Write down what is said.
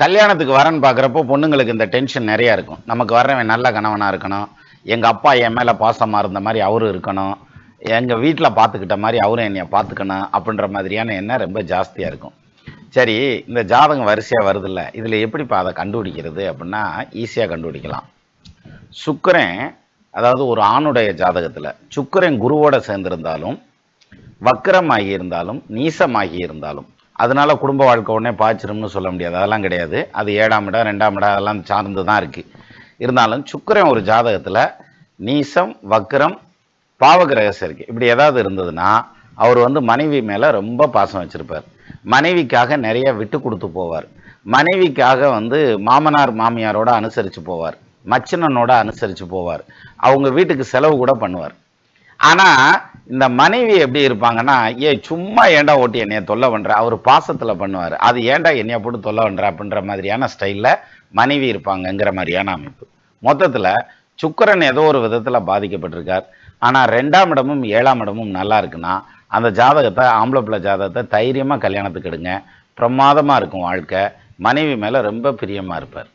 கல்யாணத்துக்கு வரன்னு பார்க்குறப்போ பொண்ணுங்களுக்கு இந்த டென்ஷன் நிறையா இருக்கும். நமக்கு வர்றவன் நல்ல கணவனாக இருக்கணும், எங்கள் அப்பா என் மேலே பாசமாக இருந்த மாதிரி அவரும் இருக்கணும், எங்கள் வீட்டில் பார்த்துக்கிட்ட மாதிரி அவரும் என்னைய பார்த்துக்கணும் அப்படின்ற மாதிரியான எண்ணம் ரொம்ப ஜாஸ்தியாக இருக்கும். சரி, இந்த ஜாதகம் வரிசையாக வருதில்ல, இதில் எப்படிப்பா அதை கண்டுபிடிக்கிறது அப்படின்னா ஈஸியாக கண்டுபிடிக்கலாம். சுக்கிரன், அதாவது ஒரு ஆணுடைய ஜாதகத்தில் சுக்கிரன் குருவோட சேர்ந்திருந்தாலும், வக்கரமாகி இருந்தாலும், நீசமாகி இருந்தாலும், அதனால குடும்ப வாழ்க்கை உடனே பாய்ச்சிரும்னு சொல்ல முடியாது. அதெல்லாம் கிடையாது. அது 7ஆம் இடம் 2ஆம் இடம் அதெல்லாம் சார்ந்து தான் இருக்குது. இருந்தாலும் சுக்கிரன் ஒரு ஜாதகத்தில் நீசம், வக்கரம், பாவகிரக சேர்க்கை இப்படி ஏதாவது இருந்ததுன்னா அவர் வந்து மனைவி மேலே ரொம்ப பாசம் வச்சுருப்பார். மனைவிக்காக நிறைய விட்டு கொடுத்து போவார். மனைவிக்காக வந்து மாமனார் மாமியாரோட அனுசரித்து போவார், மச்சினனோட அனுசரித்து போவார், அவங்க வீட்டுக்கு செலவு கூட பண்ணுவார். ஆனால் இந்த மனைவி எப்படி இருப்பாங்கன்னா, சும்மா ஏண்டா ஓட்டி என்னைய தொல்லை பண்ணுற, அவர் பாசத்தில் பண்ணுவார், அது ஏண்டா என்னைய போட்டு தொல்லை பண்ணுற அப்படின்ற மாதிரியான ஸ்டைலில் மனைவி இருப்பாங்கங்கிற மாதிரியான அமைப்பு. மொத்தத்தில் சுக்கிரன் ஏதோ ஒரு விதத்தில் பாதிக்கப்பட்டிருக்கார். ஆனால் 2ஆம் இடமும் 7ஆம் இடமும் நல்லா இருக்குன்னா அந்த ஜாதகத்தை, ஆம்பளை பிள்ளை ஜாதகத்தை தைரியமாக கல்யாணத்துக்கு எடுங்க. பிரமாதமாக இருக்கும் வாழ்க்கை. மனைவி மேலே ரொம்ப பிரியமாக இருப்பார்.